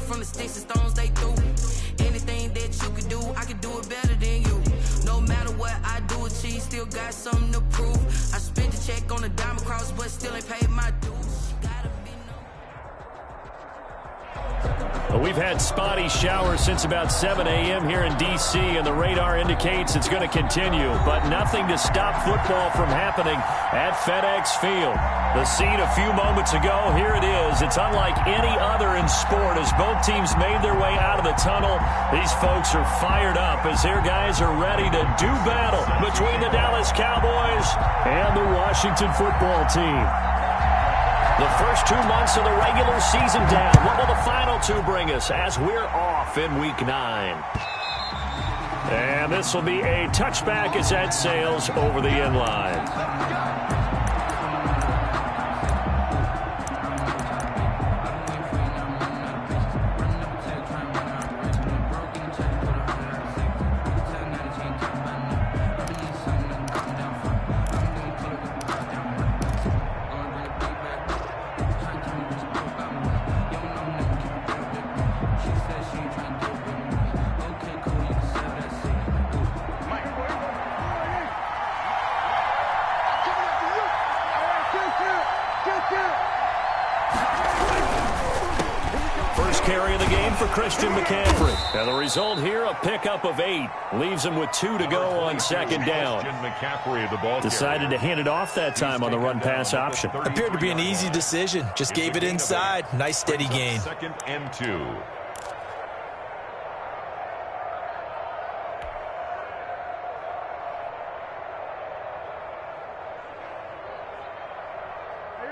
from the sticks and stones they threw. Anything that you could do, I could do it better than you. No matter what I do, achieve, still got something to prove. I spent the check on a diamond cross, but still ain't paid my dues. Gotta be Well, we've had spotty showers since about 7 a.m. here in D.C., and the radar indicates it's going to continue, but nothing to stop football from happening at FedEx Field. The scene a few moments ago, here it is. It's unlike any other in sport as both teams made their way out of the tunnel. These folks are fired up as their guys are ready to do battle between the Dallas Cowboys and the Washington football team. The first 2 months of the regular season down. What will the final two bring us as we're off in Week 9? And this will be a touchback as that sails over the end line. Carry of the game for Christian McCaffrey. And the result here, a pickup of 8. Leaves him with 2 to go on second down. Decided to hand it off that time on the run-pass option. Appeared to be an easy decision. Just gave it inside. Nice steady gain. 2nd and 2.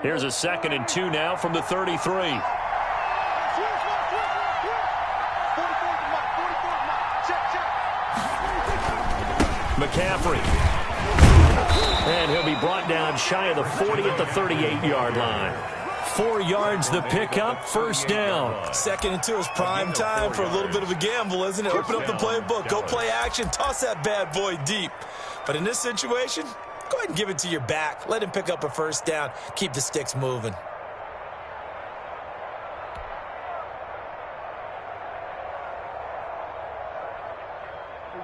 Here's a 2nd and 2 now from the 33. McCaffrey. And he'll be brought down shy of the 40 at the 38-yard line. 4 yards the pickup, first down. 2nd and 2 is prime time for a little bit of a gamble, isn't it? Open up the playbook, go play action, toss that bad boy deep. But in this situation, go ahead and give it to your back. Let him pick up a first down. Keep the sticks moving.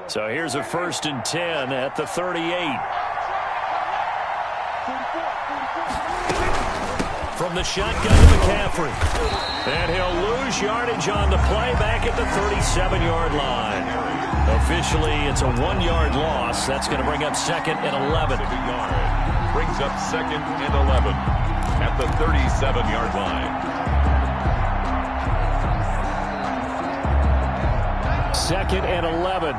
So here's a 1st and 10 at the 38. From the shotgun to McCaffrey. And he'll lose yardage on the play back at the 37-yard line. Officially, it's a 1-yard loss. That's going to bring up 2nd and 11. Brings up 2nd and 11 at the 37-yard line. 2nd and 11.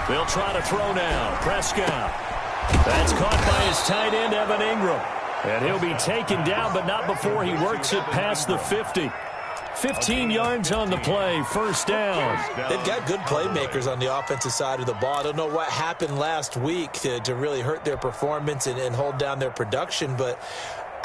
They'll try to throw now. Prescott. That's caught by his tight end, Evan Ingram. And he'll be taken down, but not before he works it past the 50. 15 yards on the play, first down. They've got good playmakers on the offensive side of the ball. I don't know what happened last week to really hurt their performance and hold down their production, but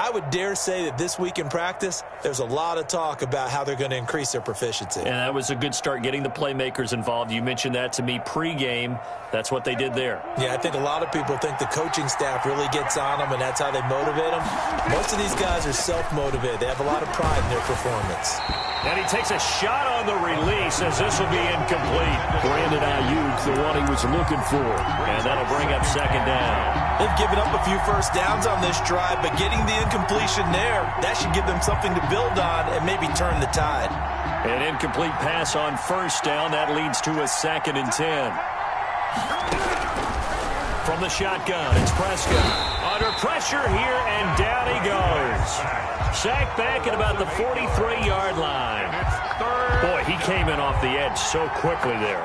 I would dare say that this week in practice, there's a lot of talk about how they're going to increase their proficiency. And that was a good start, getting the playmakers involved. You mentioned that to me pregame. That's what they did there. Yeah, I think a lot of people think the coaching staff really gets on them, and that's how they motivate them. Most of these guys are self-motivated. They have a lot of pride in their performance. And he takes a shot on the release as this will be incomplete. Brandon Ayuk, the one he was looking for. And that'll bring up 2nd down. They've given up a few first downs on this drive, but getting the incompletion there, that should give them something to build on and maybe turn the tide. An incomplete pass on first down. That leads to a 2nd and 10. From the shotgun, it's Prescott. Under pressure here, and down he goes. Sacked back at about the 43-yard line. Boy, he came in off the edge so quickly there.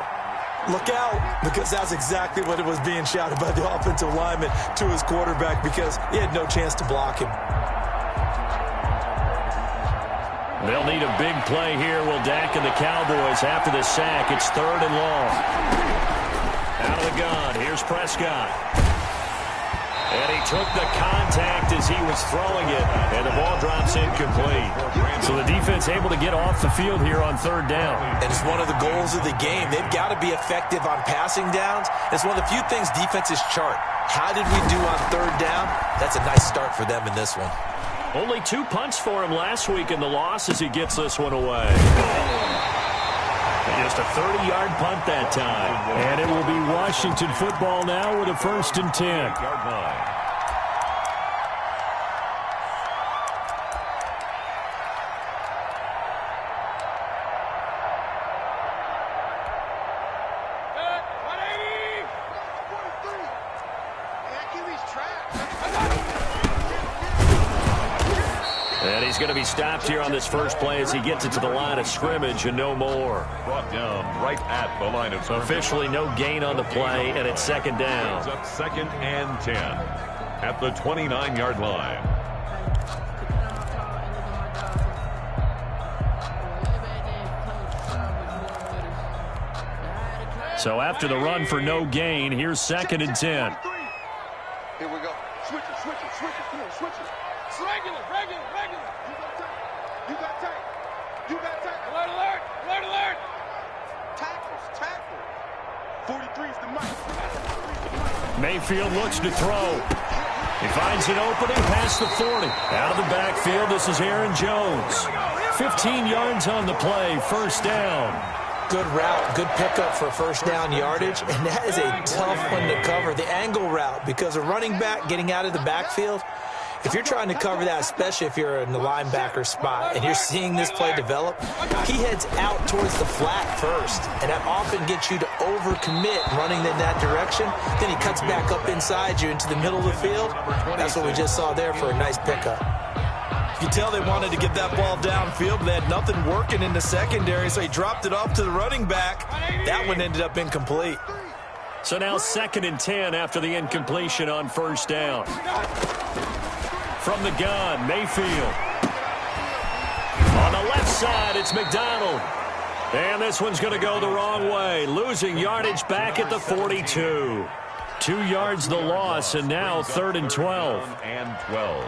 Look out, because that's exactly what it was being shouted by the offensive lineman to his quarterback, because he had no chance to block him. They'll need a big play here. Will Dak and the Cowboys after the sack. It's 3rd and long. Out of the gun, here's Prescott. And he took the contact as he was throwing it, and the ball drops incomplete. So the defense able to get off the field here on 3rd down. And it's one of the goals of the game. They've got to be effective on passing downs. It's one of the few things defenses chart. How did we do on 3rd down? That's a nice start for them in this one. Only 2 punts for him last week in the loss as he gets this one away. And just a 30-yard punt that time. And it will be Washington football now with a 1st and 10. Yard line. And he's going to be stopped here on this first play as he gets it to the line of scrimmage and no more. Brought down right at the line of scrimmage. Officially no gain on the play, and it's 2nd down. It's up 2nd and 10 at the 29-yard line. So after the run for no gain, here's 2nd and 10. Here we go. Switch it. Come on, switch it. Regular. You got tight. Alert. Tackle. 43 is the mic. Mayfield looks to throw. He finds an opening past the 40. Out of the backfield, this is Aaron Jones. 15 yards on the play, 1st down. Good route, good pickup for 1st down yardage, and that is a tough one to cover, the angle route, because a running back getting out of the backfield, if you're trying to cover that, especially if you're in the linebacker spot and you're seeing this play develop, he heads out towards the flat first, and that often gets you to overcommit running in that direction. Then he cuts back up inside you into the middle of the field. That's what we just saw there for a nice pickup. You can tell they wanted to get that ball downfield, but they had nothing working in the secondary, so he dropped it off to the running back. That one ended up incomplete. So now 2nd and 10 after the incompletion on 1st down. From the gun, Mayfield. On the left side, it's McDonald. And this one's going to go the wrong way, losing yardage back at the 42. 2 yards the loss, and now 3rd and 12. 3rd and 12.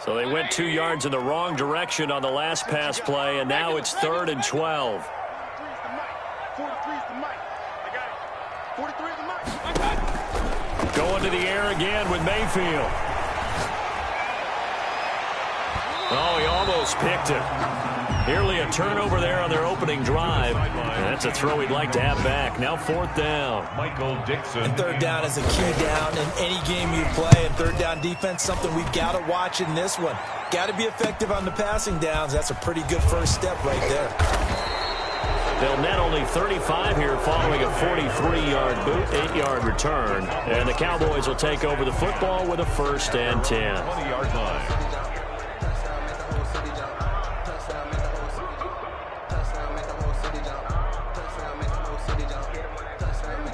So they went 2 yards in the wrong direction on the last pass play, and now it's 3rd and 12. 43 is the mic. I got it. 43 is the mic. Going to the air again with Mayfield. Oh, he almost picked it. Nearly a turnover there on their opening drive. And that's a throw he'd like to have back. Now 4th down. Michael Dixon. And 3rd down is a key down in any game you play. And 3rd down defense, something we've got to watch in this one. Got to be effective on the passing downs. That's a pretty good first step right there. They'll net only 35 here following a 43-yard boot, 8-yard return. And the Cowboys will take over the football with a 1st and 10. 20-yard line.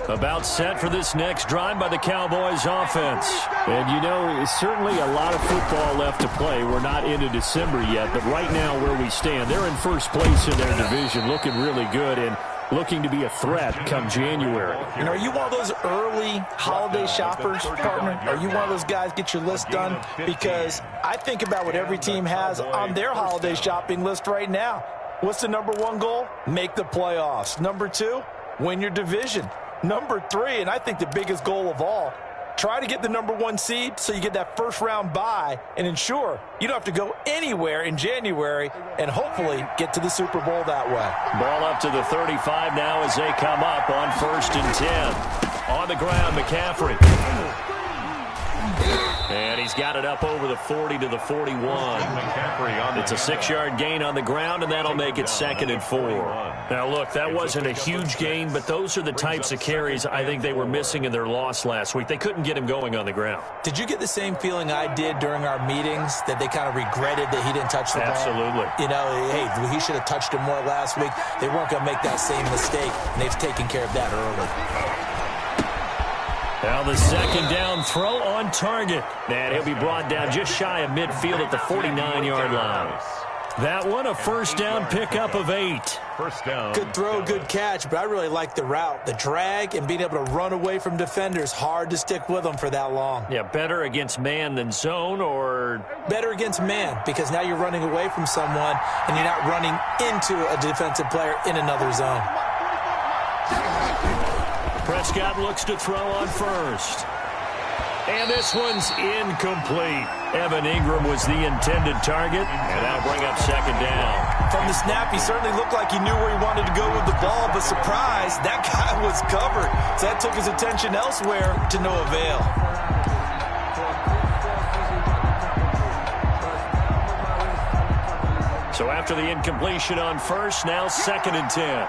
About set for this next drive by the Cowboys offense. And, you know, certainly a lot of football left to play. We're not into December yet, but right now where we stand, they're in 1st place in their division, looking really good and looking to be a threat come January. And are you one of those early holiday shoppers, partner? Are you one of those guys get your list done? Because I think about what every team has on their holiday shopping list right now. What's the number 1 goal? Make the playoffs. Number 2, win your division. Number 3, and I think the biggest goal of all, try to get the number 1 seed so you get that 1st round bye and ensure you don't have to go anywhere in January and hopefully get to the Super Bowl that way. Ball up to the 35 now as they come up on 1st and 10. On the ground, McCaffrey. And he's got it up over the 40 to the 41. It's a 6-yard gain on the ground, and that'll make it 2nd and 4. Now, look, that wasn't a huge gain, but those are the types of carries I think they were missing in their loss last week. They couldn't get him going on the ground. Did you get the same feeling I did during our meetings, that they kind of regretted that he didn't touch the ball? Absolutely. You know, hey, he should have touched him more last week. They weren't going to make that same mistake, and they've taken care of that early. Now the 2nd down throw on target. And he'll be brought down just shy of midfield at the 49-yard line. That one, a 1st down pickup of 8. 1st down. Good throw, good catch, but I really like the route. The drag and being able to run away from defenders. Hard to stick with them for that long. Yeah, better against man than zone, or? Better against man, because now you're running away from someone and you're not running into a defensive player in another zone. Prescott looks to throw on 1st. And this one's incomplete. Evan Ingram was the intended target, and that'll bring up second down. From the snap, he certainly looked like he knew where he wanted to go with the ball, but surprise, that guy was covered. So that took his attention elsewhere to no avail. So after the incompletion on first, now 2nd and 10.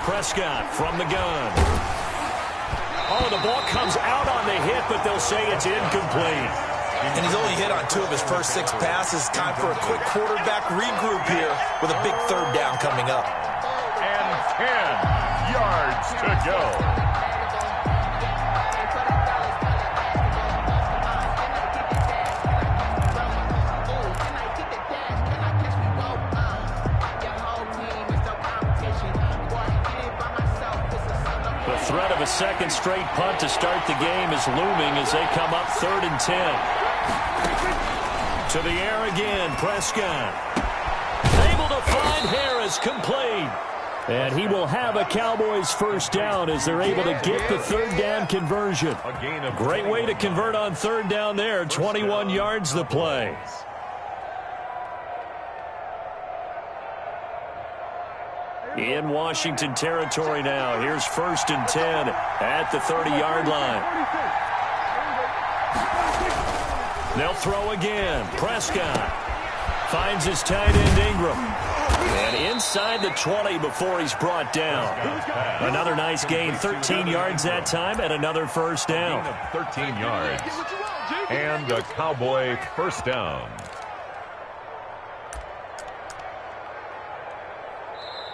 Prescott from the gun. Oh, the ball comes out on the hit, but they'll say it's incomplete. And he's only hit on 2 of his first 6 passes. Time for a quick quarterback regroup here with a big 3rd down coming up. And 10 yards to go. Threat of a second straight punt to start the game is looming as they come up 3rd and 10. To the air again, Prescott. Able to find Harris, complete. And he will have a Cowboys first down as they're able to get the 3rd down conversion. Great way to convert on 3rd down there, 21 yards the play. In Washington territory now. Here's 1st and 10 at the 30-yard line. They'll throw again. Prescott finds his tight end Ingram. And inside the 20 before he's brought down. Another nice gain, 13 yards that time, and another first down. 13 yards. And a Cowboy first down.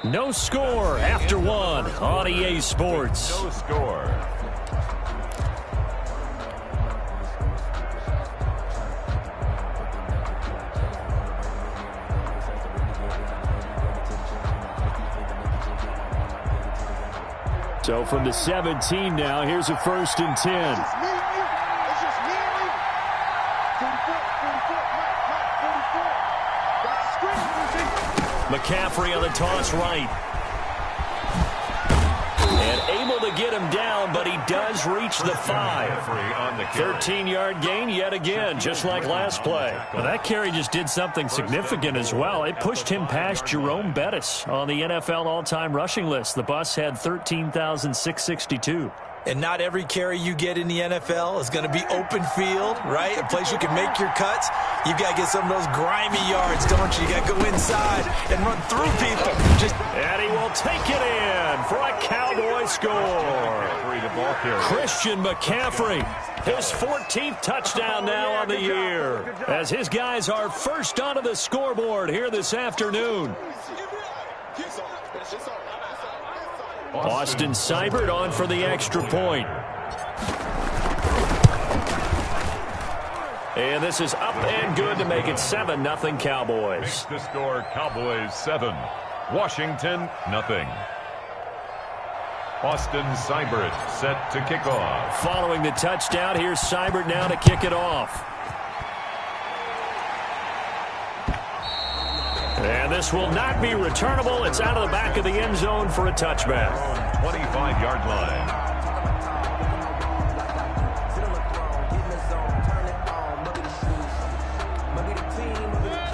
No score after 1 on EA Sports. No score. So from the 17 now, here's a 1st and 10. McCaffrey on the toss right. And able to get him down, but he does reach the 5. 13-yard gain yet again, just like last play. Well, that carry just did something significant as well. It pushed him past Jerome Bettis on the NFL all-time rushing list. The bus had 13,662. And not every carry you get in the NFL is going to be open field, right? A place you can make your cuts. You've got to get some of those grimy yards, don't you? You got to go inside and run through people. And he will take it in for a Cowboy score. Christian McCaffrey, his 14th touchdown now on the year, as his guys are first onto the scoreboard here this afternoon. Austin Seibert on for the extra point. And this is up and good to make it 7-0 Cowboys. Makes the score Cowboys 7, Washington 0. Austin Seibert set to kick off. Following the touchdown, here's Seibert now to kick it off. And this will not be returnable. It's out of the back of the end zone for a touchback. 25-yard line.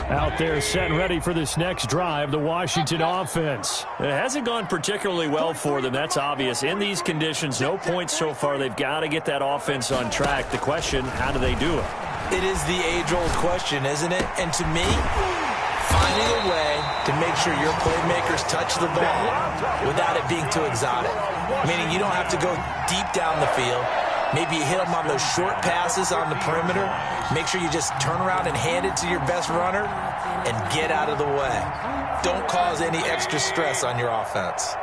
Out there set and ready for this next drive, the Washington offense. It hasn't gone particularly well for them, that's obvious. In these conditions, no points so far. They've got to get that offense on track. The question, how do they do it? It is the age-old question, isn't it? And to me, finding a way to make sure your playmakers touch the ball without it being too exotic. Meaning you don't have to go deep down the field. Maybe you hit them on those short passes on the perimeter. Make sure you just turn around and hand it to your best runner and get out of the way. Don't cause any extra stress on your offense.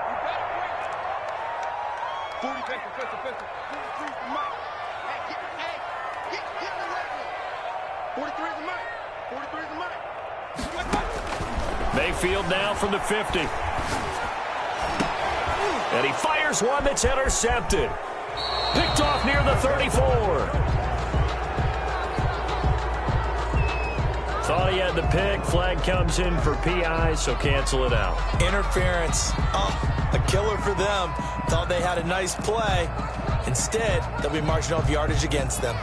Mayfield now from the 50. And he fires one that's intercepted. Picked off near the 34. Thought he had the pick. Flag comes in for PI, so cancel it out. Interference. Oh, a killer for them. Thought they had a nice play. Instead, they'll be marching off yardage against them.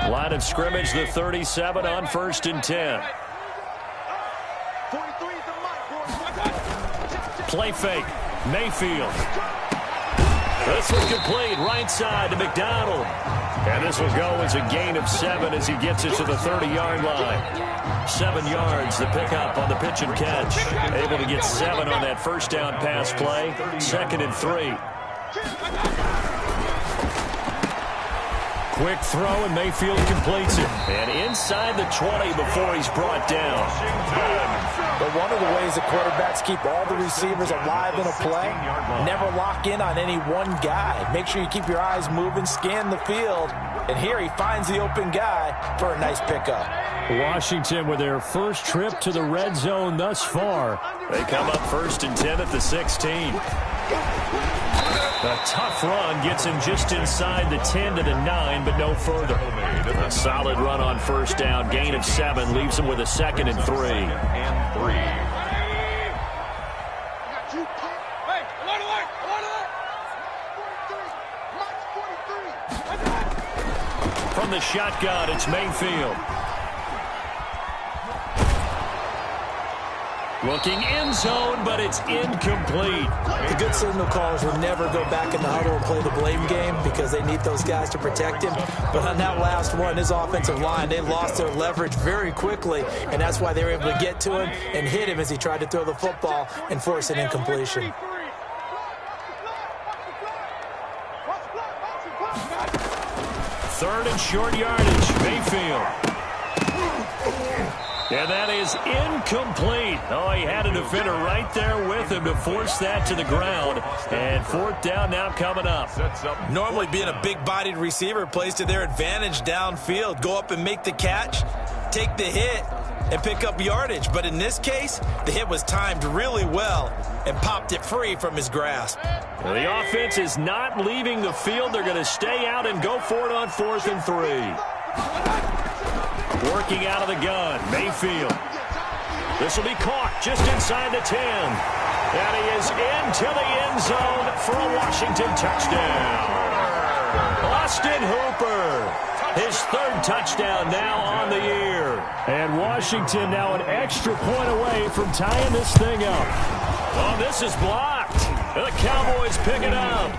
Line of scrimmage, the 37 on 1st and 10. Play fake. Mayfield. This one complete. Right side to McDonald. And this will go as a gain of 7 as he gets it to the 30-yard line. 7 yards, the pickup on the pitch and catch. Able to get 7 on that first down pass play. 2nd and 3. Quick throw, and Mayfield completes it. And inside the 20 before he's brought down. But one of the ways that quarterbacks keep all the receivers alive in a play, never lock in on any one guy. Make sure you keep your eyes moving, scan the field. And here he finds the open guy for a nice pickup. Washington with their first trip to the red zone thus far. They come up 1st and 10 at the 16. A tough run gets him just inside the 10 to the 9, but no further. A solid run on first down. Gain of 7 leaves him with a 2nd and 3. From the shotgun, it's Mayfield. Looking end zone, but it's incomplete. The good signal callers will never go back in the huddle and play the blame game because they need those guys to protect him. But on that last one, his offensive line, they lost their leverage very quickly, and that's why they were able to get to him and hit him as he tried to throw the football and force an incompletion. Third and short yardage, Mayfield. And that is incomplete. Oh, he had a defender right there with him to force that to the ground. And 4th down now coming up. Normally being a big-bodied receiver plays to their advantage downfield. Go up and make the catch, take the hit, and pick up yardage. But in this case, the hit was timed really well and popped it free from his grasp. Well, the offense is not leaving the field. They're going to stay out and go for it on 4th and 3. Working out of the gun, Mayfield. This will be caught just inside the 10. And he is into the end zone for a Washington touchdown. Austin Hooper, his 3rd touchdown now on the year. And Washington now an extra point away from tying this thing up. Oh, this is blocked. The Cowboys pick it up.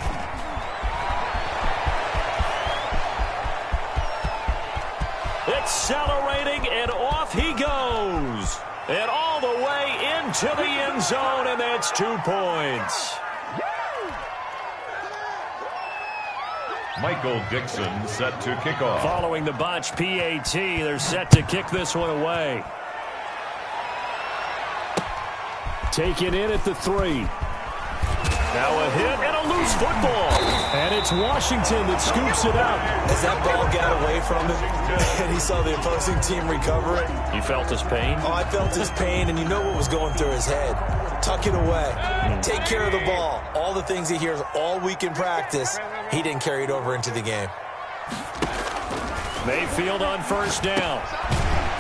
Accelerating, and off he goes. And all the way into the end zone, and that's 2 points. Michael Dixon set to kick off. Following the botch PAT, they're set to kick this one away. Taken in at the 3. Now a hit and a loose football. And it's Washington that scoops it up. As that ball got away from him and he saw the opposing team recover it. You felt his pain? Oh, I felt his pain, and you know what was going through his head. Tuck it away. Take care of the ball. All the things he hears all week in practice, he didn't carry it over into the game. Mayfield on first down.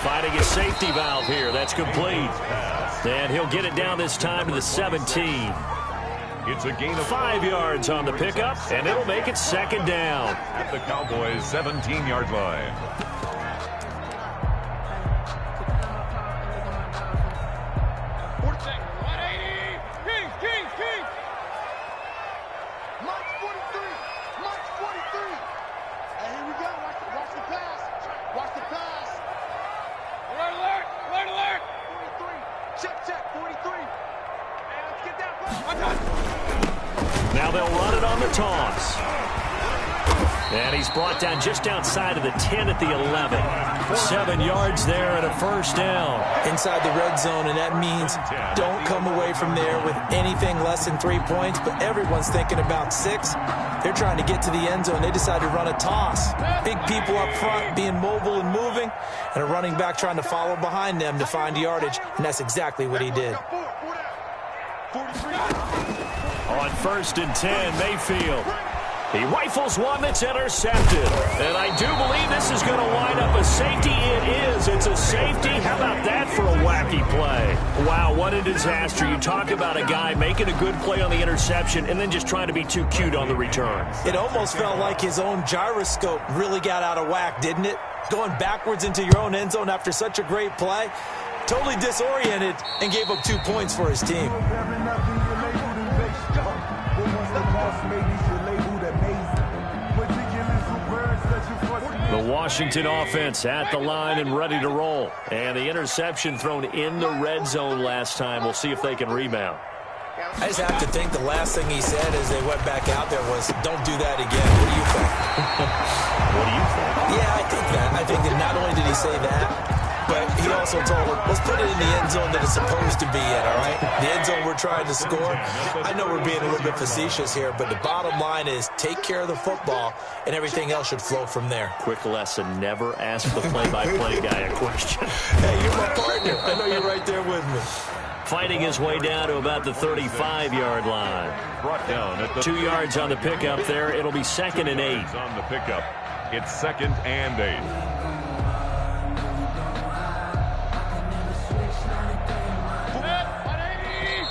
Finding a safety valve here. That's complete. And he'll get it down this time to the 17. It's a gain of 5 yards on the pickup, and it'll make it 2nd down. At the Cowboys' 17-yard line. March 43. March 43. And here we go. Watch the pass. Watch the pass. Alert, alert. Alert, alert. 43. Check, 43. And let's get that ball. Now they'll run it on the toss. And he's brought down just outside of the 10 at the 11. 7 yards there and a first down. Inside the red zone, and that means don't come away from there with anything less than 3 points, but everyone's thinking about 6. They're trying to get to the end zone. They decide to run a toss. Big people up front being mobile and moving, and a running back trying to follow behind them to find yardage, and that's exactly what he did. On 1st and 10, Mayfield. He rifles one that's intercepted. And I do believe this is going to wind up a safety. It is. It's a safety. How about that for a wacky play? Wow, what a disaster. You talk about a guy making a good play on the interception and then just trying to be too cute on the return. It almost felt like his own gyroscope really got out of whack, didn't it? Going backwards into your own end zone after such a great play. Totally disoriented and gave up 2 points for his team. The Washington offense at the line and ready to roll. And the interception thrown in the red zone last time. We'll see if they can rebound. I just have to think the last thing he said as they went back out there was, don't do that again. What do you think? What do you think? Yeah, I think that. I think that not only did he say that, but he also told him, let's put it in the end zone that it's supposed to be in, all right? The end zone we're trying to score. I know we're being a little bit facetious here, but the bottom line is take care of the football, and everything else should flow from there. Quick lesson, never ask the play-by-play guy a question. Hey, you're my partner. I know you're right there with me. Fighting his way down to about the 35-yard line. Brought down at the 2 yards on the pickup there. It'll be 2nd and 8. on the pickup. It's 2nd and 8.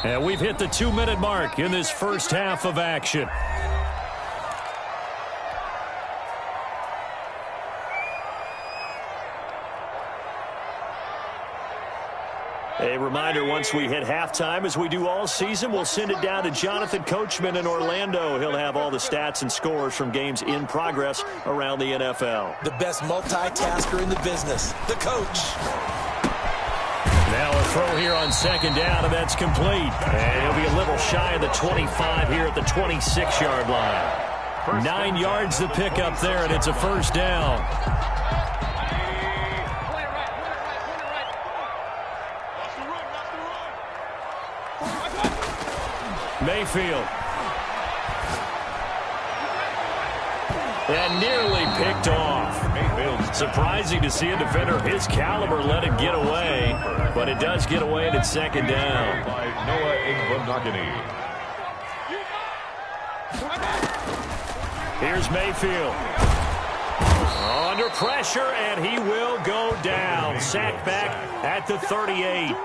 And we've hit the 2-minute mark in this first half of action. A reminder, once we hit halftime, as we do all season, we'll send it down to Jonathan Coachman in Orlando. He'll have all the stats and scores from games in progress around the NFL. The best multitasker in the business, the coach. Now a throw here on 2nd down, and that's complete. And he'll be a little shy of the 25 here at the 26-yard line. 9 yards to pick up there, and it's a first down. Mayfield. And nearly picked off. Surprising to see a defender of his caliber let it get away, but it does get away, and it's 2nd down. By Noah Ingvamnagani. Here's Mayfield. Under pressure, and he will go down. Sacked back at the 38.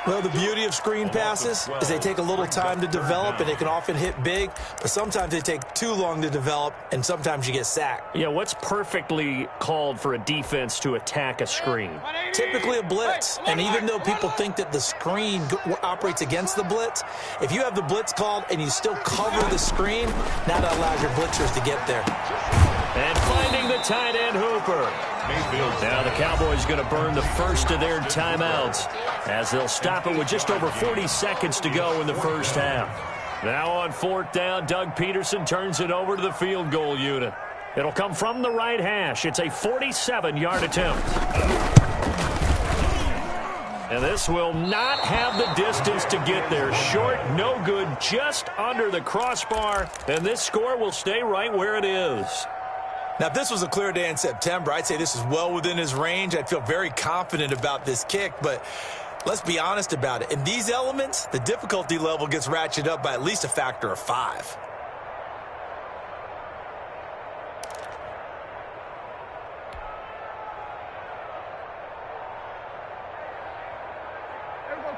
Well, the beauty of screen passes is they take a little time to develop, and they can often hit big, but sometimes they take too long to develop, and sometimes you get sacked. Yeah, what's perfectly called for a defense to attack a screen? Typically a blitz, and even though people think that the screen operates against the blitz, if you have the blitz called and you still cover the screen, now that allows your blitzers to get there. And finding the tight end Hooper. Now the Cowboys going to burn the first of their timeouts as they'll stop it with just over 40 seconds to go in the first half. Now on 4th down, Doug Peterson turns it over to the field goal unit. It'll come from the right hash. It's a 47-yard attempt. And this will not have the distance to get there. Short, no good, just under the crossbar. And this score will stay right where it is. Now, if this was a clear day in September, I'd say this is well within his range. I'd feel very confident about this kick, but let's be honest about it. In these elements, the difficulty level gets ratcheted up by at least a factor of 5.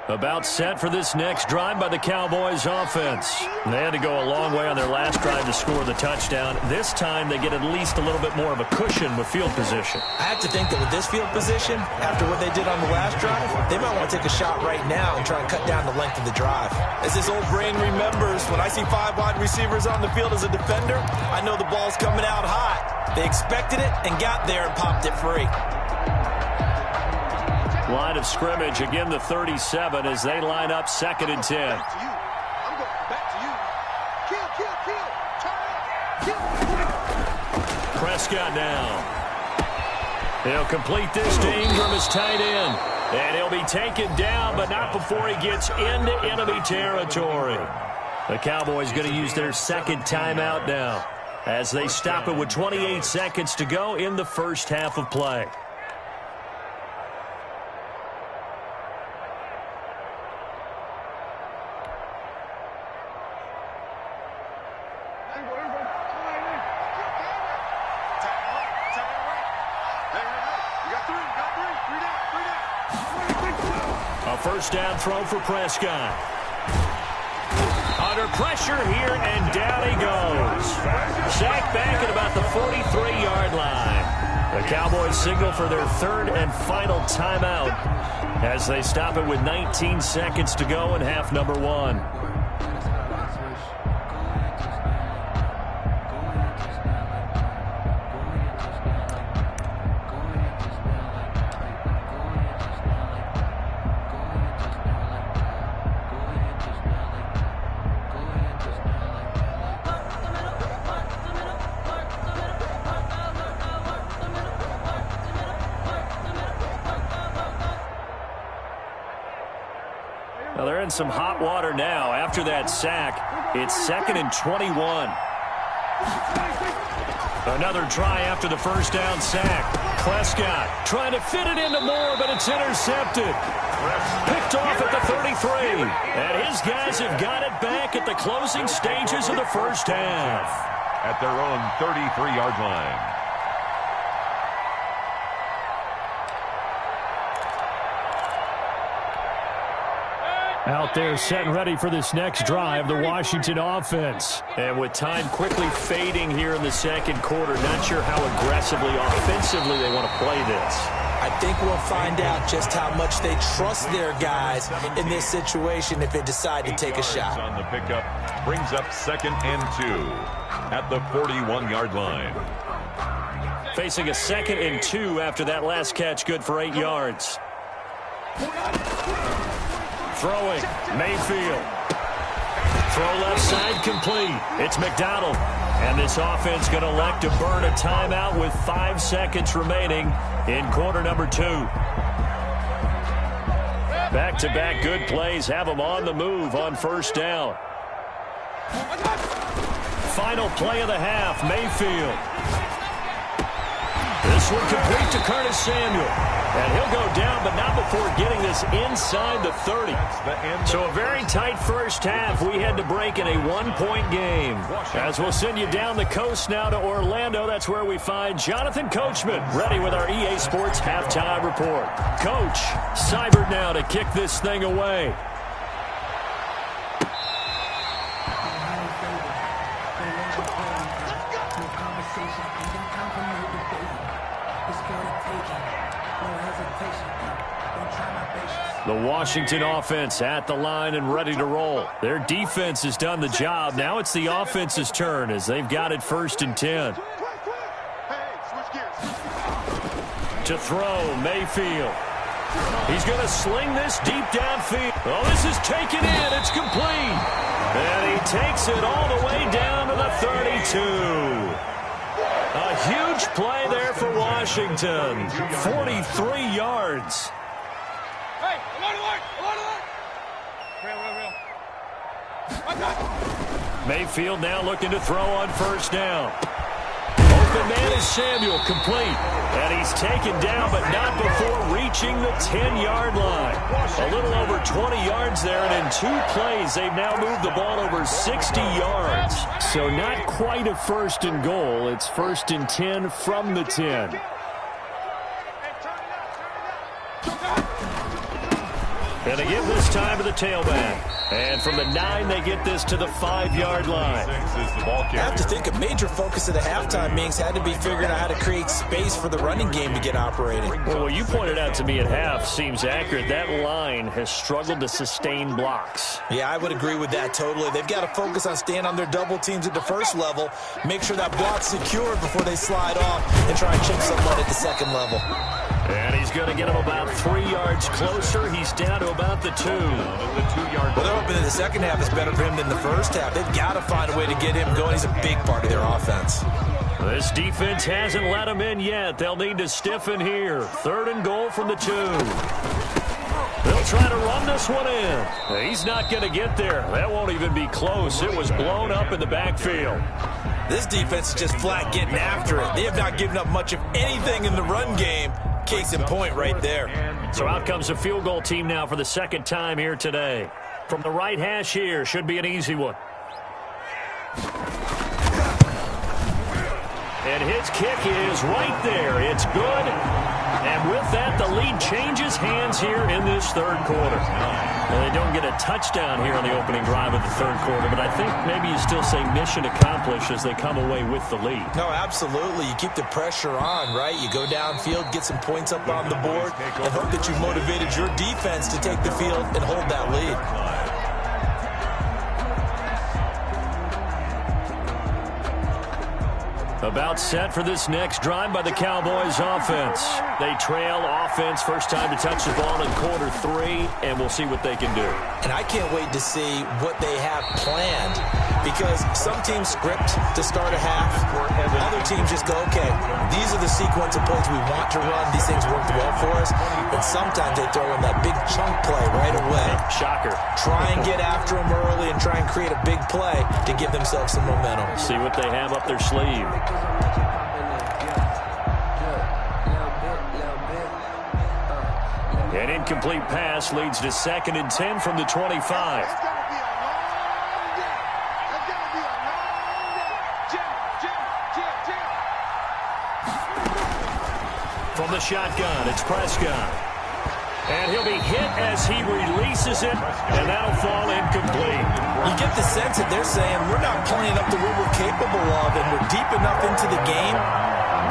About set for this next drive by the Cowboys offense. They had to go a long way on their last drive to score the touchdown. This time they get at least a little bit more of a cushion with field position. I have to think that with this field position, after what they did on the last drive, they might want to take a shot right now and try and cut down the length of the drive. As this old brain remembers, when I see 5 wide receivers on the field as a defender, I know the ball's coming out hot. They expected it and got there and popped it free. Line of scrimmage, again the 37 as they line up 2nd and 10. I'm going back to you. Kill. Turn up. Kill. Prescott now. He'll complete this to Ingram as tight end. And he'll be taken down, but not before he gets into enemy territory. The Cowboys going to use their second timeout now as they stop it with 28 seconds to go in the first half of play. A first down throw for Prescott. Under pressure here, and down he goes. Sacked back at about the 43-yard line. The Cowboys signal for their third and final timeout as they stop it with 19 seconds to go in half number one. Now they're in some hot water now. After that sack, it's 2nd and 21. Another try after the first down sack. Prescott trying to fit it into Moore, but it's intercepted. Picked off at the 33. And his guys have got it back at the closing stages of the first half. At their own 33-yard line. Out there set and ready for this next drive, the Washington offense. And with time quickly fading here in the second quarter, not sure how aggressively, offensively they want to play this. I think we'll find out just how much they trust their guys in this situation if they decide to take a shot. On the pickup, brings up 2nd and 2 at the 41-yard line. Facing a 2nd and 2 after that last catch, good for 8 yards. Throwing, Mayfield. Throw left side complete. It's McDonald. And this offense going to elect to burn a timeout with 5 seconds remaining in quarter number 2. Back-to-back good plays have them on the move on first down. Final play of the half, Mayfield. This one complete to Curtis Samuel. And he'll go down, but not before getting this inside the 30. So a very tight first half. We had to break in a 1-point game. As we'll send you down the coast now to Orlando, that's where we find Jonathan Coachman, ready with our EA Sports Halftime Report. Coach, Seibert now to kick this thing away. The Washington offense at the line and ready to roll. Their defense has done the job. Now it's the offense's turn as they've got it 1st and 10. To throw, Mayfield. He's going to sling this deep downfield. Oh, this is taken in. It's complete. And he takes it all the way down to the 32. A huge play there for Washington. 43 yards. Mayfield now looking to throw on first down. Open man is Samuel, complete. And he's taken down, but not before reaching the 10-yard line. A little over 20 yards there, and in 2 plays, they've now moved the ball over 60 yards. So not quite a 1st and goal. It's 1st and 10 from the 10. And they give this time to the tailback. And from the 9, they get this to the 5-yard line. I have to think a major focus of the halftime meetings had to be figuring out how to create space for the running game to get operating. Well, what you pointed out to me at half seems accurate. That line has struggled to sustain blocks. Yeah, I would agree with that totally. They've got to focus on staying on their double teams at the first level, make sure that block's secured before they slide off, and try and chip some mud at the second level. And he's going to get him about 3 yards closer. He's down to about the 2. Well, they're hoping that the second half is better for him than the first half. They've got to find a way to get him going. He's a big part of their offense. This defense hasn't let them in yet. They'll need to stiffen here. 3rd and goal from the 2. They'll try to run this one in. He's not going to get there. That won't even be close. It was blown up in the backfield. This defense is just flat getting after it. They have not given up much of anything in the run game. Case in point right there. So out comes a field goal team now for the 2nd time here today. From the right hash here, should be an easy one. And his kick is right there. It's good. And with that, the lead changes hands here in this 3rd quarter. Well, they don't get a touchdown here on the opening drive of the 3rd quarter, but I think maybe you still say mission accomplished as they come away with the lead. No, absolutely. You keep the pressure on, right? You go downfield, get some points up on the board, and hope that you motivated your defense to take the field and hold that lead. About set for this next drive by the Cowboys offense. They trail offense, first time to touch the ball in quarter 3, and we'll see what they can do. And I can't wait to see what they have planned, because some teams script to start a half. Other teams just go, okay, these are the sequence of plays we want to run. These things worked well for us. And sometimes they throw in that big chunk play right away. Shocker. Try and get after them early and try and create a big play to give themselves some momentum. See what they have up their sleeve. An incomplete pass leads to 2nd and 10 from the 25. From the shotgun, it's Prescott. And he'll be hit as he releases it, and that'll fall incomplete. You get the sense that they're saying we're not playing up to what we're capable of, and we're deep enough into the game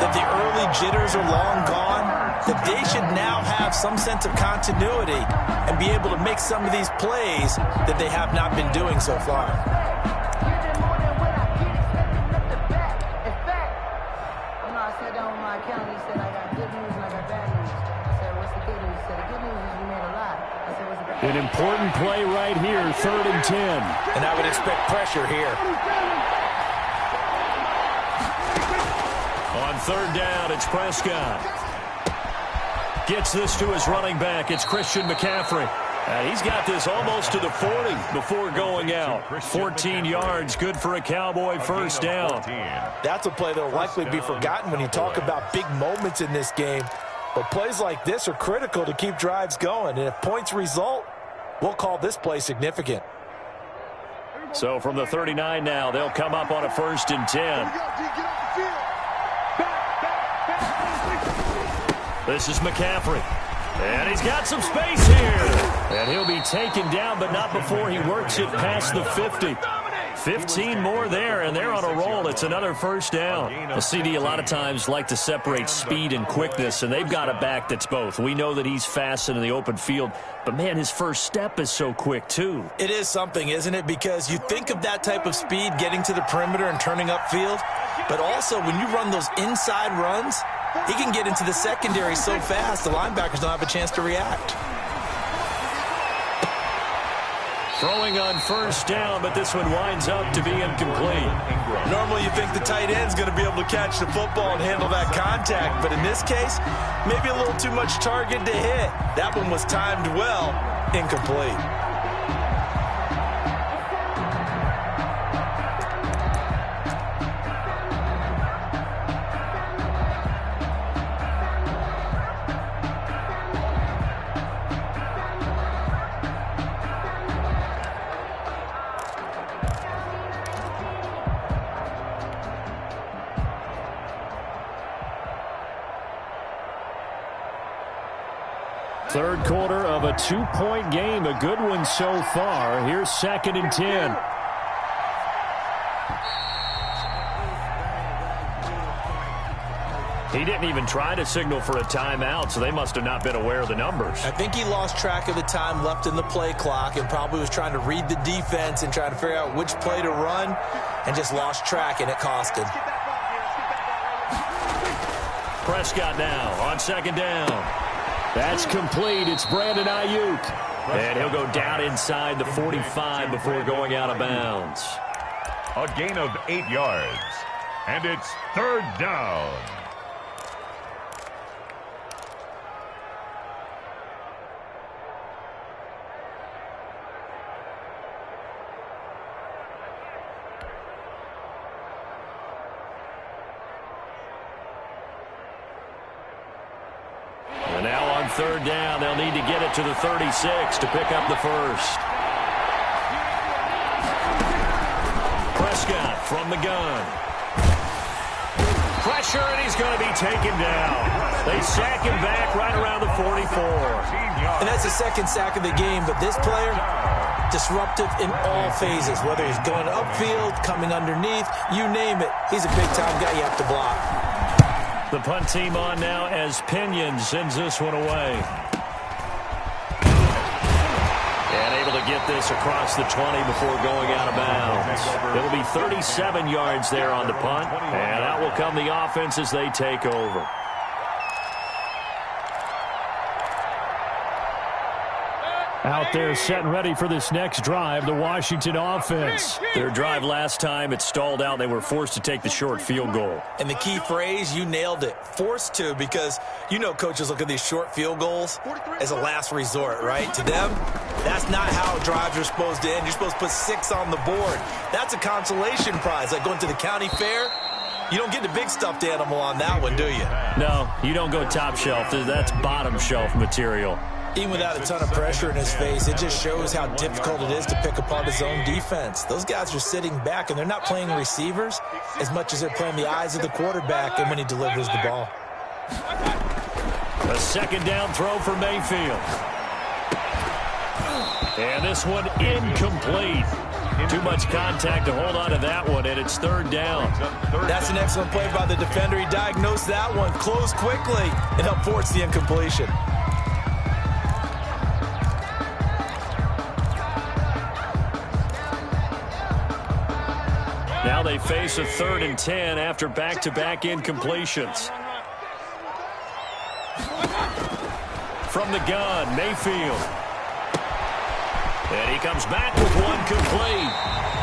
that the early jitters are long gone, that they should now have some sense of continuity and be able to make some of these plays that they have not been doing so far. An important play right here, 3rd and 10. And I would expect pressure here. On 3rd down, it's Prescott. Gets this to his running back. It's Christian McCaffrey. He's got this almost to the 40 before going out. 14 yards, good for a Cowboy first down. That's a play that will likely be forgotten when you talk about big moments in this game. But plays like this are critical to keep drives going. And if points result, we'll call this play significant. So from the 39 now, they'll come up on a 1st and 10. This is McCaffrey. And he's got some space here. And he'll be taken down, but not before he works it past the 50. 15 more there, and they're on a roll. It's another first down. A CD a lot of times like to separate speed and quickness, and they've got a back that's both. We know that he's fast in the open field, but, man, his first step is so quick, too. It is something, isn't it? Because you think of that type of speed getting to the perimeter and turning upfield, but also when you run those inside runs, he can get into the secondary so fast the linebackers don't have a chance to react. Throwing on first down, but this one winds up to be incomplete. Normally you think the tight end's going to be able to catch the football and handle that contact, but in this case, maybe a little too much target to hit. That one was timed well, incomplete. Third quarter of a 2-point game, a good one so far. Here's 2nd and 10. He didn't even try to signal for a timeout, so they must have not been aware of the numbers. I think he lost track of the time left in the play clock and probably was trying to read the defense and trying to figure out which play to run and just lost track, and it cost him. Prescott now on 2nd down. That's complete. It's Brandon Ayuk. And he'll go down inside the 45 before going out of bounds. A gain of 8 yards. And it's third down. And now on third down, they'll need to get it to the 36 to pick up the first. Prescott from the gun. Pressure, and he's going to be taken down. They sack him back right around the 44. And that's the second sack of the game, but this player, disruptive in all phases, whether he's going upfield, coming underneath, you name it. He's a big-time guy you have to block. The punt team on now as Pinion sends this one away. And able to get this across the 20 before going out of bounds. It'll be 37 yards there on the punt. And out will come the offense as they take over. Out there set and ready for this next drive, the Washington offense. Their drive last time, it stalled out. They were forced to take the short field goal. And the key phrase, you nailed it, forced to, because you know coaches look at these short field goals as a last resort, right? To them, that's not how drives are supposed to end. You're supposed to put 6 on the board. That's a consolation prize, like going to the county fair. You don't get the big stuffed animal on that one, do you? No, you don't go top shelf. That's bottom shelf material. Even without a ton of pressure in his face, it just shows how difficult it is to pick apart his own defense. Those guys are sitting back, and they're not playing receivers as much as they're playing the eyes of the quarterback and when he delivers the ball. A second down throw for Mayfield. And this one incomplete. Too much contact to hold on to that one, and it's third down. That's an excellent play by the defender. He diagnosed that one, closed quickly, and helped force the incompletion. Now they face a 3rd and 10 after back-to-back incompletions. From the gun, Mayfield. And he comes back with one complete.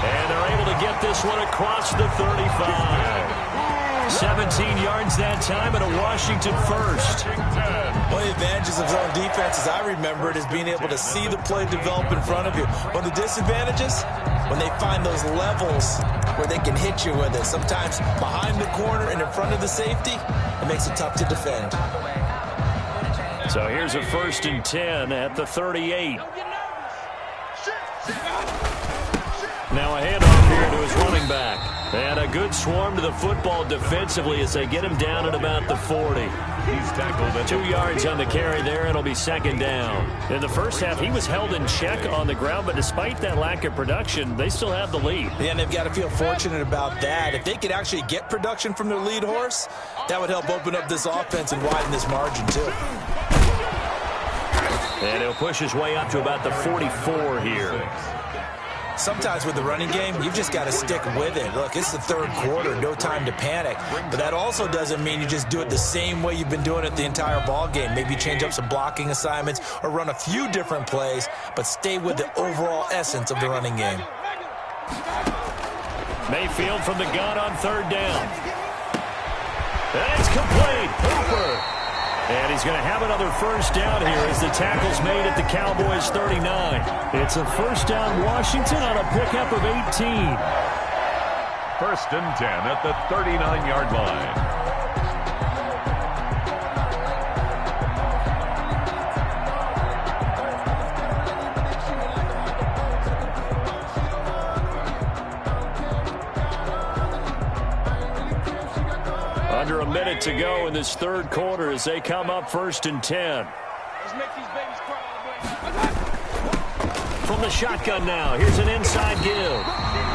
And they're able to get this one across the 35. 17 yards that time and a Washington first. One of the advantages of zone defense, as I remember it, is being able to see the play develop in front of you. One of the disadvantages, when they find those levels where they can hit you with it, sometimes behind the corner and in front of the safety, it makes it tough to defend. So here's a 1st and 10 at the 38. Now a handoff here to his running back. And a good swarm to the football defensively as they get him down at about the 40. He's tackled at 2 yards on the carry there, and it'll be second down. In the first half, he was held in check on the ground, but despite that lack of production, they still have the lead. Yeah, and they've got to feel fortunate about that. If they could actually get production from their lead horse, that would help open up this offense and widen this margin, too. And he'll push his way up to about the 44 here. Sometimes with the running game, you've just got to stick with it. Look, it's the 3rd quarter, no time to panic. But that also doesn't mean you just do it the same way you've been doing it the entire ball game. Maybe change up some blocking assignments or run a few different plays, but stay with the overall essence of the running game. Mayfield from the gun on 3rd down. And it's complete. Hooper. And he's going to have another first down here as the tackle's made at the Cowboys' 39. It's a first down Washington on a pickup of 18. 1st and 10 at the 39-yard line. Under a minute to go in this 3rd quarter as they come up 1st and 10. Let's make these babies cry. From the shotgun now, here's an inside give.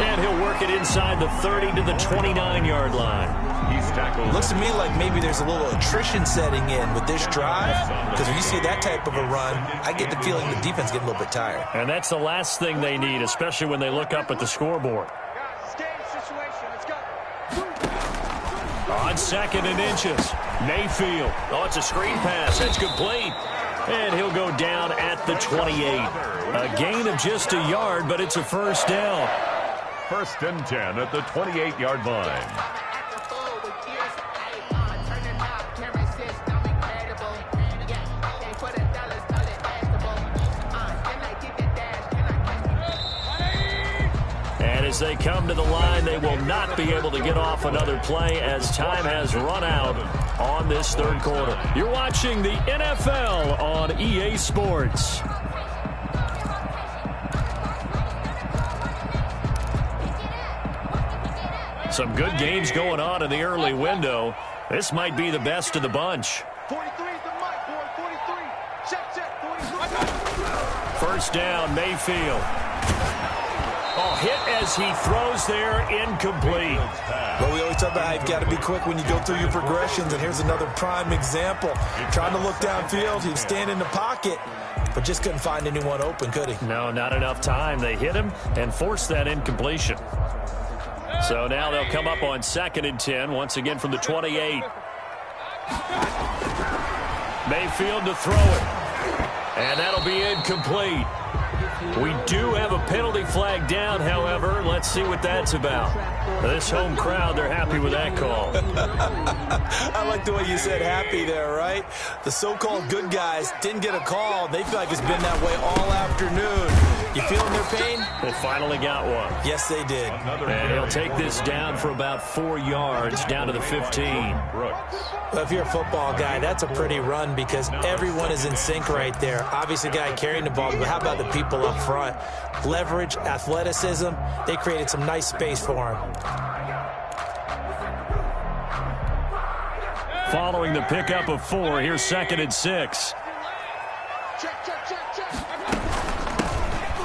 And he'll work it inside the 30 to the 29-yard line. He's tackled. Looks to me like maybe there's a little attrition setting in with this drive, because when you see that type of a run, I get the feeling the defense getting a little bit tired. And that's the last thing they need, especially when they look up at the scoreboard. Guys, game situation. Let's go. On 2nd and inches, Mayfield. Oh, it's a screen pass. It's complete. And he'll go down at the 28. A gain of just a yard, but it's a first down. 1st and 10 at the 28-yard line. as they come to the line. They will not be able to get off another play as time has run out on this third quarter. You're watching the NFL on EA Sports. Some good games going on in the early window. This might be the best of the bunch. 43 is the mic, boy. 43. Check, 43. First down, Mayfield. Oh, hit as he throws there, incomplete. But we always talk about how you've got to be quick when you go through your progressions, and here's another prime example. Trying to look downfield, he was standing in the pocket, but just couldn't find anyone open, could he? No, not enough time. They hit him and forced that incompletion. So now they'll come up on 2nd and 10, once again from the 28. Mayfield to throw it. And that'll be incomplete. We do have a penalty flag down, however. Let's see what that's about. This home crowd, they're happy with that call. I like the way you said happy there, right? The so-called good guys didn't get a call. They feel like it's been that way all afternoon. You feeling their pain? They finally got one. Yes, they did. And he'll take this down for about 4 yards, down to the 15. Well, if you're a football guy, that's a pretty run because everyone is in sync right there. Obviously, the guy carrying the ball, but how about the people up front? Leverage, athleticism, they created some nice space for him. Following the pickup of 4, here's 2nd and 6. Check.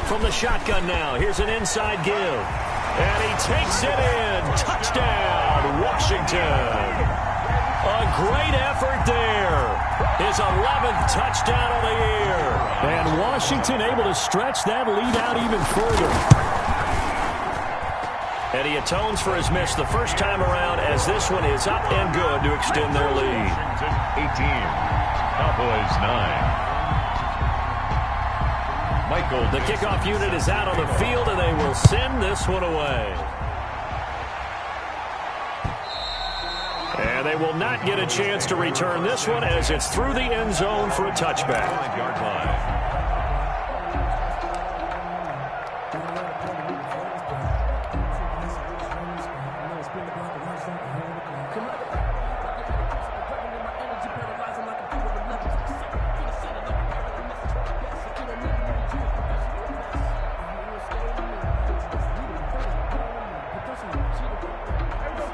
From the shotgun now, here's an inside give. And he takes it in. Touchdown, Washington. A great effort there. His 11th touchdown of the year. And Washington able to stretch that lead out even further. And he atones for his miss the first time around as this one is up and good to extend their lead. 18, Cowboys 9. Michael, the kickoff unit is out on the field, and they will send this one away. And they will not get a chance to return this one as it's through the end zone for a touchback. 5-yard line.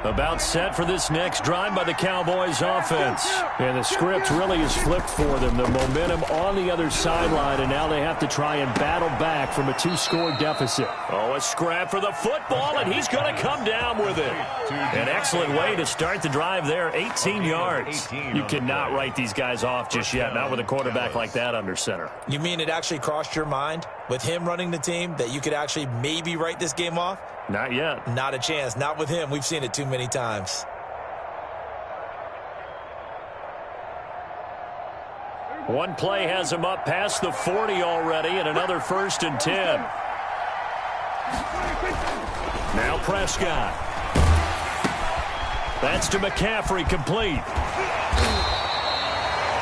About set for this next drive by the Cowboys offense. And the script really is flipped for them. The momentum on the other sideline, and now they have to try and battle back from a 2-score deficit. Oh, a scrap for the football, and he's going to come down with it. An excellent way to start the drive there, 18 yards. You cannot write these guys off just yet, not with a quarterback like that under center. You mean it actually crossed your mind with him running the team that you could actually maybe write this game off? Not yet. Not a chance. Not with him. We've seen it too many times. One play has him up past the 40 already, and another 1st and 10. Now Prescott. That's to McCaffrey, complete.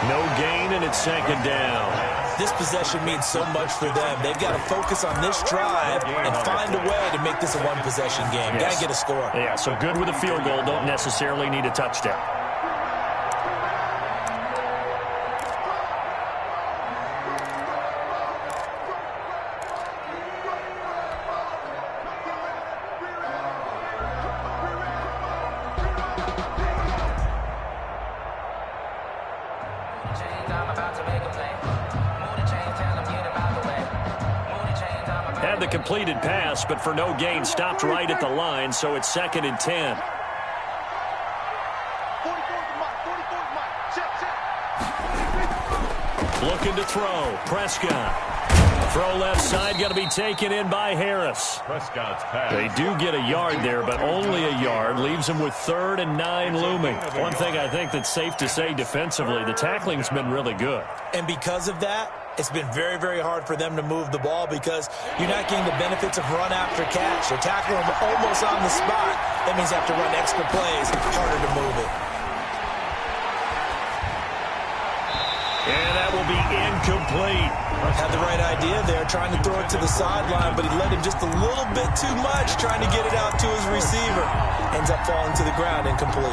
No gain, and it's 2nd down. This possession means so much for them. They've got to focus on this drive and find a way to make this a one-possession game. Got to get a score. Yeah, so good with a field goal. Don't necessarily need a touchdown. Had the completed pass, but for no gain, stopped right at the line, so it's 2nd and 10. 44 Looking to throw. Prescott. Throw left side, got to be taken in by Harris. Prescott's pass. They do get a yard there, but only a yard. Leaves them with 3rd and 9 looming. One thing I think that's safe to say defensively, the tackling's been really good. And because of that, it's been very, very hard for them to move the ball because you're not getting the benefits of run after catch. They're tackling them almost on the spot. That means they have to run extra plays, harder to move it. And that will be incomplete. Had the right idea there, trying to throw it to the sideline, but he led him just a little bit too much, trying to get it out to his receiver. Ends up falling to the ground, incomplete.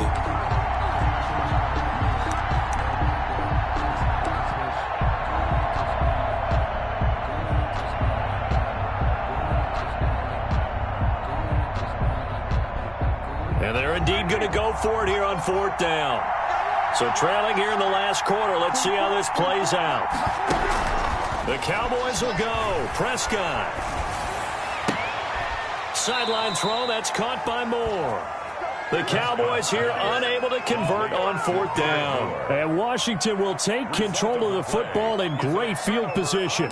And they're indeed going to go for it here on 4th down. So trailing here in the last quarter. Let's see how this plays out. The Cowboys will go. Prescott. Sideline throw. That's caught by Moore. The Cowboys here unable to convert on 4th down. And Washington will take control of the football in great field position.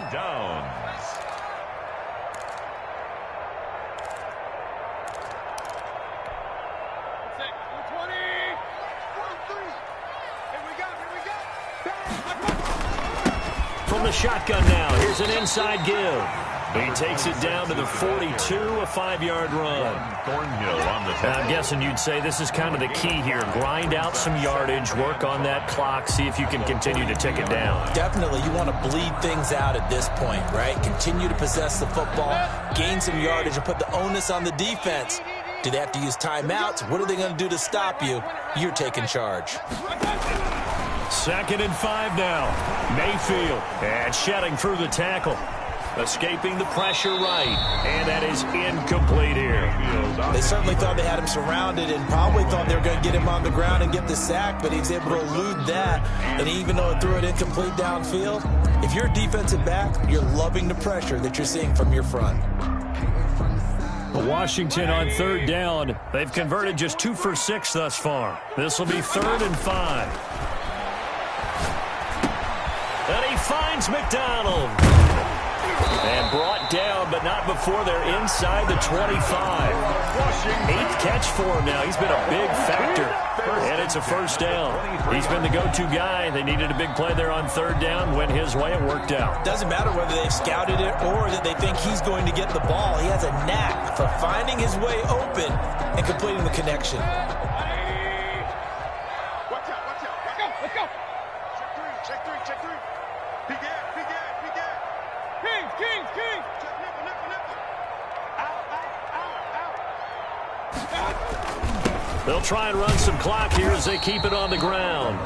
From the shotgun now, here's an inside give. He takes it down to the 42, a 5-yard run. I'm guessing you'd say this is kind of the key here. Grind out some yardage, work on that clock, see if you can continue to tick it down. Definitely, you want to bleed things out at this point, right? Continue to possess the football, gain some yardage, and put the onus on the defense. Do they have to use timeouts? What are they going to do to stop you? You're taking charge. 2nd and 5 now. Mayfield, and shedding through the tackle. Escaping the pressure right, and that is incomplete here. They certainly thought they had him surrounded and probably thought they were going to get him on the ground and get the sack, but he was able to elude that. And even though it threw it incomplete downfield, if you're a defensive back, you're loving the pressure that you're seeing from your front. Washington on 3rd down. They've converted just 2 for 6 thus far. This will be 3rd and 5. And he finds McDonald. And brought down, but not before they're inside the 25. 8th catch for him now. He's been a big factor. And it's a 1st down. He's been the go-to guy. They needed a big play there on 3rd down. Went his way. It worked out. Doesn't matter whether they've scouted it or that they think he's going to get the ball. He has a knack for finding his way open and completing the connection. Watch out, watch out. Let's go. Check three. Big air. Kings. Check nipple. Out. They'll try and run some clock here as they keep it on the ground.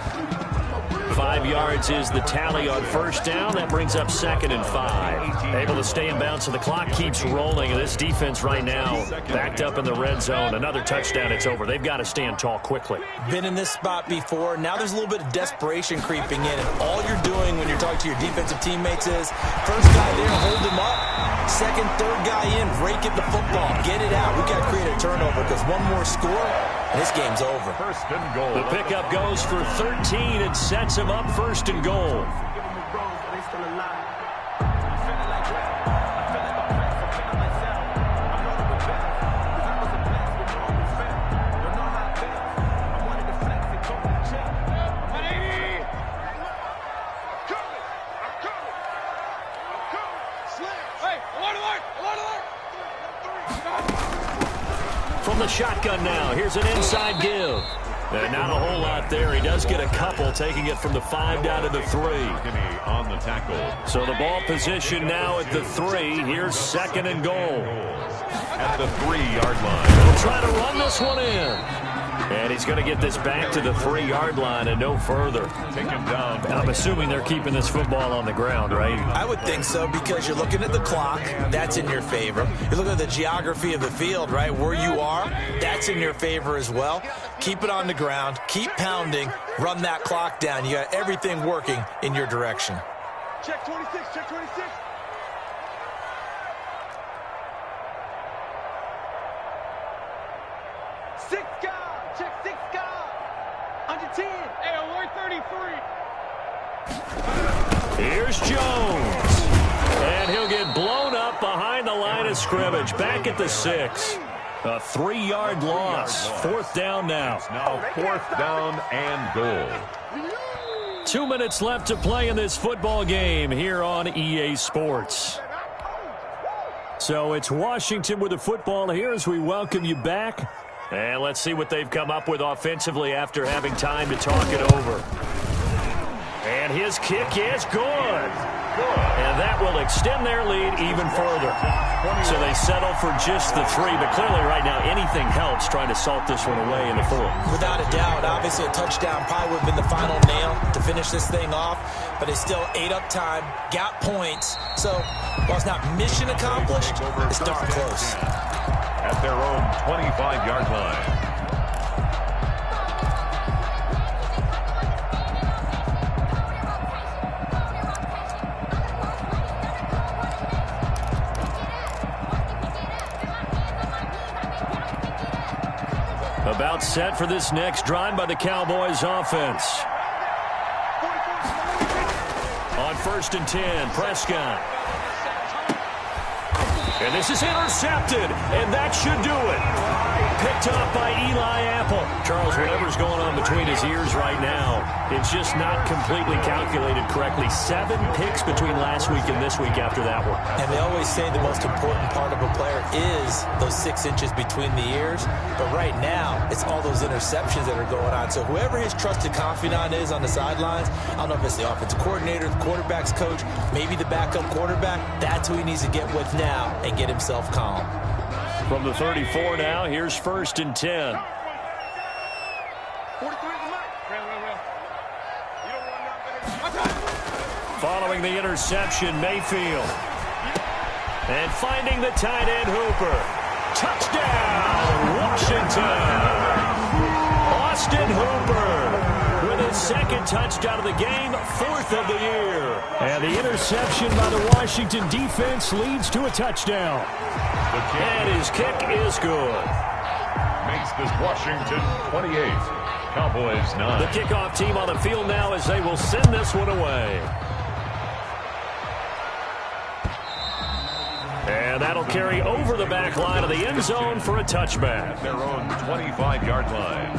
5 yards is the tally on 1st down. That brings up 2nd and 5. Able to stay in bounds, so the clock keeps rolling. And this defense right now backed up in the red zone. Another touchdown, it's over. They've got to stand tall quickly. Been in this spot before. Now there's a little bit of desperation creeping in. And all you're doing when you're talking to your defensive teammates is, first guy there, hold him up. 2nd, 3rd guy in, rake at the football. Get it out. We've got to create a turnover because one more score, and this game's over. 1st and goal. The pickup goes for 13 and sets him up 1st and goal. From the shotgun now, here's an inside give. And not a whole lot there. He does get a couple, taking it from the 5 down to the 3. On the tackle. So the ball position now at the 3. Here's 2nd and goal. At the 3-yard line. They'll try to run this one in. And he's going to get this back to the 3-yard line and no further. Take him down. I'm assuming they're keeping this football on the ground, right? I would think so because you're looking at the clock. That's in your favor. You're looking at the geography of the field, right? Where you are, that's in your favor as well. Keep it on the ground. Keep pounding. Run that clock down. You got everything working in your direction. Check 26. Check 6 guard. Under 10. Hey, alert 33. Here's Jones. And he'll get blown up behind the line of scrimmage. Back at the 6. A 3-yard loss. 4th down now. Now 4th down and goal. 2 minutes left to play in this football game here on EA Sports. So it's Washington with the football here as we welcome you back. And let's see what they've come up with offensively after having time to talk it over. And his kick is good. And that will extend their lead even further. So they settle for just the 3, but clearly right now anything helps trying to salt this one away in the 4th. Without a doubt, obviously a touchdown probably would have been the final nail to finish this thing off, but it's still ate up time, got points. So while it's not mission accomplished, it's darn close. At their own 25-yard line. About set for this next drive by the Cowboys offense. On 1st and 10, Prescott. And this is intercepted, and that should do it. Picked up by Eli Apple. Charles, whatever's going on between his ears right now, it's just not completely calculated correctly. 7 picks between last week and this week after that one. And they always say the most important part of a player is those 6 inches between the ears. But right now, it's all those interceptions that are going on. So whoever his trusted confidant is on the sidelines, I don't know if it's the offensive coordinator, the quarterback's coach, maybe the backup quarterback, that's who he needs to get with now and get himself calm. From the 34 now, here's 1st and 10. Following the interception, Mayfield. And finding the tight end, Hooper. Touchdown, Washington. Austin Hooper with his 2nd touchdown of the game, 4th of the year. And the interception by the Washington defense leads to a touchdown. And his kick is good. Makes this Washington 28, Cowboys 9. The kickoff team on the field now as they will send this one away. And that'll carry over the back line of the end zone for a touchback. Their own 25-yard line.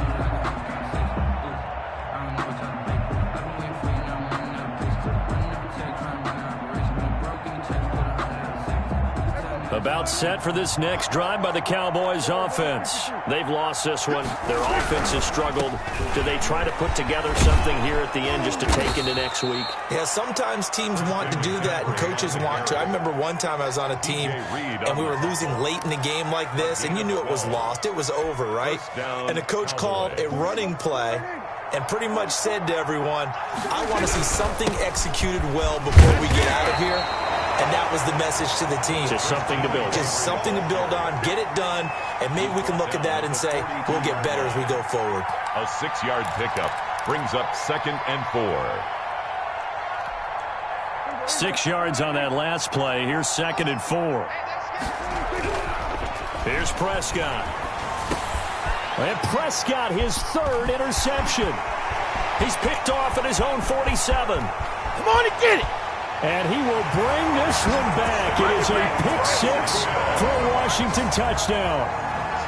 About set for this next drive by the Cowboys offense. They've lost this one. Their offense has struggled. Do they try to put together something here at the end just to take into next week? Yeah, sometimes teams want to do that and coaches want to. I remember one time I was on a team and we were losing late in the game like this, and you knew it was lost. It was over, right? And the coach called a running play and pretty much said to everyone, I want to see something executed well before we get out of here. And that was the message to the team. Just something to build on. Just something to build on, get it done, and maybe we can look at that and say, we'll get better as we go forward. A 6-yard pickup brings up 2nd and 4. 6 yards on that last play. Here's 2nd and 4. Here's Prescott. And Prescott, his 3rd interception. He's picked off at his own 47. Come on and get it. And he will bring this one back. It is a pick-6 for a Washington touchdown.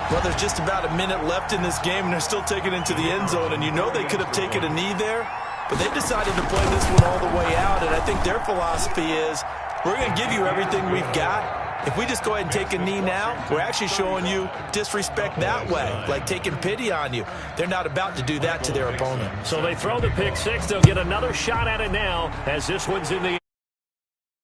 Well, there's just about a minute left in this game, and they're still taking it into the end zone. And you know they could have taken a knee there, but they decided to play this one all the way out. And I think their philosophy is, we're going to give you everything we've got. If we just go ahead and take a knee now, we're actually showing you disrespect that way, like taking pity on you. They're not about to do that to their opponent. So they throw the pick-6. They'll get another shot at it now as this one's in the